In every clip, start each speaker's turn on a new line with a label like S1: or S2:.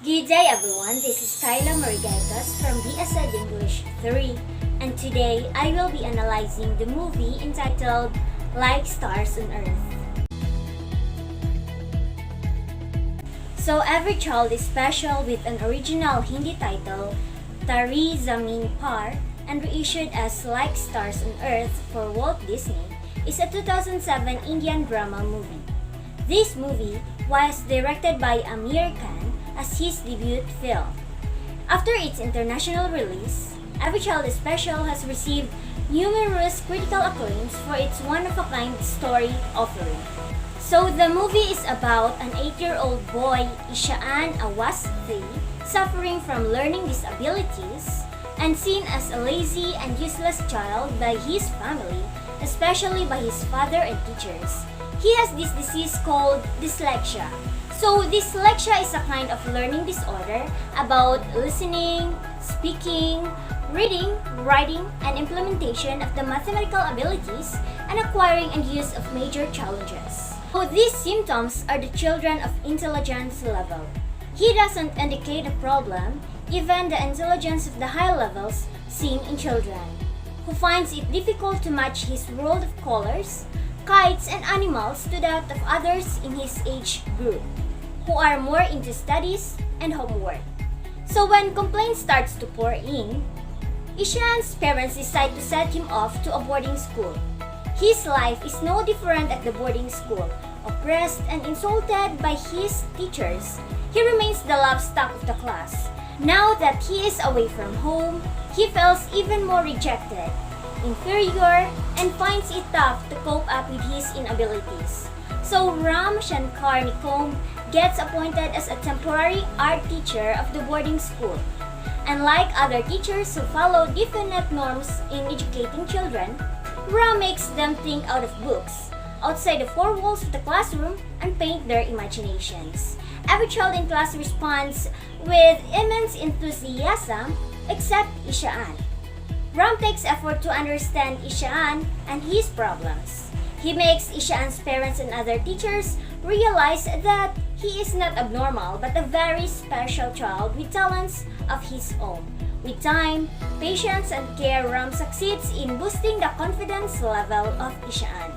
S1: Good day everyone, this is Kyla Marigaitas from BSEd English 3, and today I will be analyzing the movie entitled Like Stars on Earth. So every child is special with an original Hindi title, Tari Zameen Par, and reissued as Like Stars on Earth for Walt Disney, is a 2007 Indian drama movie. This movie was directed by Amir Khan as his debut film. After its international release, Every Child is Special has received numerous critical acclaims for its one-of-a-kind story offering. So the movie is about an 8-year-old boy, Ishaan Awasthi, suffering from learning disabilities and seen as a lazy and useless child by his family, especially by his father and teachers. He has this disease called dyslexia. So dyslexia is a kind of learning disorder about listening, speaking, reading, writing, and implementation of the mathematical abilities and acquiring and use of major challenges. So these symptoms are the children of intelligence level. He doesn't indicate a problem, even the intelligence of the high levels seen in children, who finds it difficult to match his world of colors, kites, and animals to that of others in his age group, who are more into studies and homework. So when complaints starts to pour in, Ishaan's parents decide to send him off to a boarding school. His life is no different at the boarding school. Oppressed and insulted by his teachers, he remains the laughstock of the class. Now that he is away from home, he feels even more rejected, inferior, and finds it tough to cope up with his inabilities. So Ram Shankar Nikom gets appointed as a temporary art teacher of the boarding school. And like other teachers who follow definite norms in educating children, Ram makes them think out of books, outside the four walls of the classroom, and paint their imaginations. Every child in class responds with immense enthusiasm except Ishaan. Ram takes effort to understand Ishaan and his problems. He makes Ishaan's parents and other teachers realize that he is not abnormal but a very special child with talents of his own. With time, patience, and care, Ram succeeds in boosting the confidence level of Ishaan.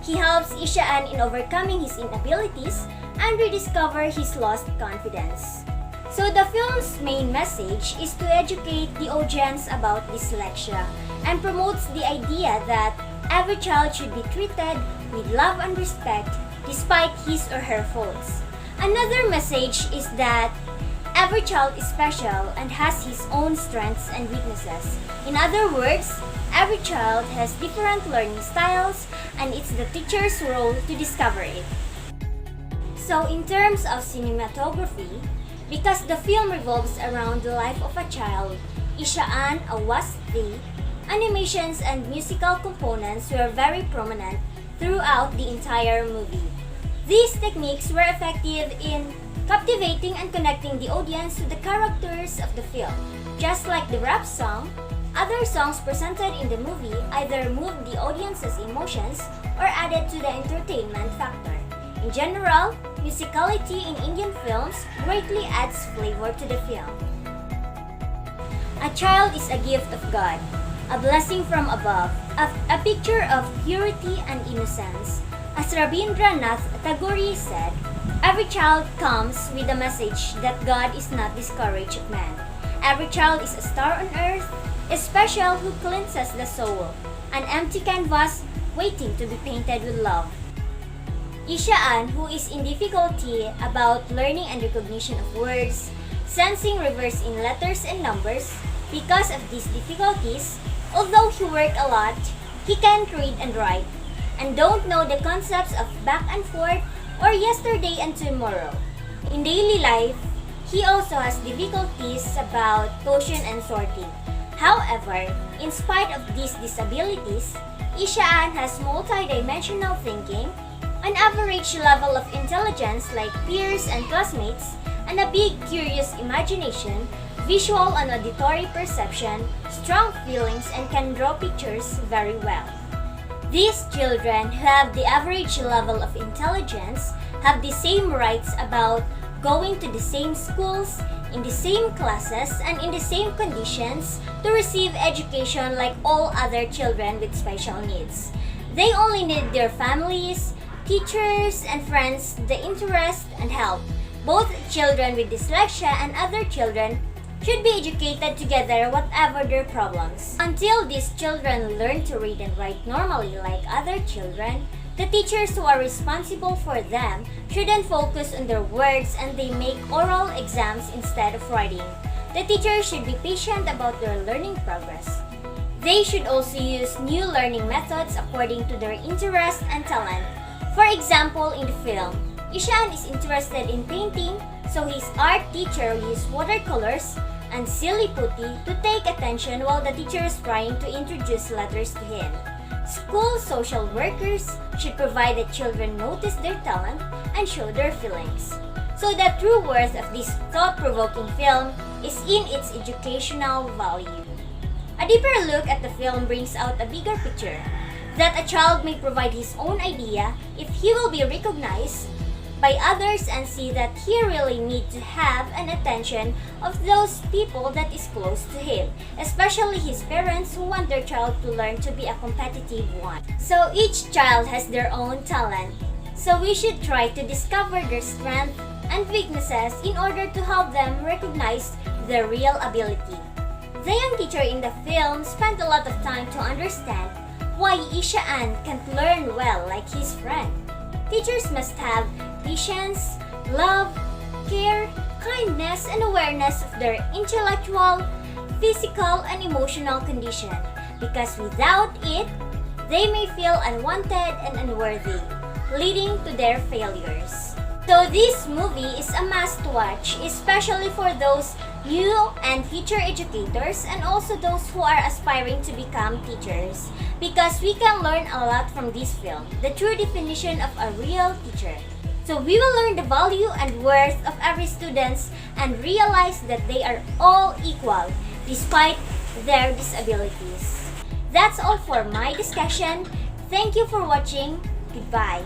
S1: He helps Ishaan in overcoming his inabilities and rediscover his lost confidence. So the film's main message is to educate the audience about dyslexia and promotes the idea that every child should be treated with love and respect despite his or her faults. Another message is that every child is special and has his own strengths and weaknesses. In other words, every child has different learning styles and it's the teacher's role to discover it. So in terms of cinematography, because the film revolves around the life of a child, Ishaan Awasthi, animations and musical components were very prominent throughout the entire movie. These techniques were effective in captivating and connecting the audience to the characters of the film. Just like the rap song, other songs presented in the movie either moved the audience's emotions or added to the entertainment factor. In general, musicality in Indian films greatly adds flavor to the film. A child is a gift of God, a blessing from above, a picture of purity and innocence. As Rabindranath Tagore said, every child comes with a message that God is not discouraged of man. Every child is a star on earth, a special who cleanses the soul, an empty canvas waiting to be painted with love. Ishaan, who is in difficulty about learning and recognition of words, sensing reverse in letters and numbers, because of these difficulties, although he worked a lot, he can't read and write, and don't know the concepts of back and forth or yesterday and tomorrow. In daily life, he also has difficulties about quotient and sorting. However, in spite of these disabilities, Ishaan has multidimensional thinking, an average level of intelligence like peers and classmates, and a big curious imagination, visual and auditory perception, strong feelings, and can draw pictures very well. These children who have the average level of intelligence have the same rights about going to the same schools, in the same classes, and in the same conditions to receive education like all other children with special needs. They only need their families, teachers, and friends, the interest and help. Both children with dyslexia and other children should be educated together whatever their problems. Until these children learn to read and write normally like other children, the teachers who are responsible for them shouldn't focus on their words and they make oral exams instead of writing. The teachers should be patient about their learning progress. They should also use new learning methods according to their interest and talent. For example, in the film, Ishaan is interested in painting, so his art teacher used watercolors and silly putty to take attention while the teacher is trying to introduce letters to him. School social workers should provide that children notice their talent and show their feelings. So the true worth of this thought-provoking film is in its educational value. A deeper look at the film brings out a bigger picture, that a child may provide his own idea if he will be recognized by others and see that he really needs to have an attention of those people that is close to him, especially his parents who want their child to learn to be a competitive one. So each child has their own talent, so we should try to discover their strengths and weaknesses in order to help them recognize their real ability. The young teacher in the film spent a lot of time to understand why Ishaan can't learn well like his friend. Teachers must have patience, love, care, kindness, and awareness of their intellectual, physical, and emotional condition, because without it, they may feel unwanted and unworthy, leading to their failures. So this movie is a must-watch, especially for those new and future educators and also those who are aspiring to become teachers, because we can learn a lot from this film, the true definition of a real teacher. So we will learn the value and worth of every student and realize that they are all equal despite their disabilities. That's all for my discussion. Thank you for watching. Goodbye.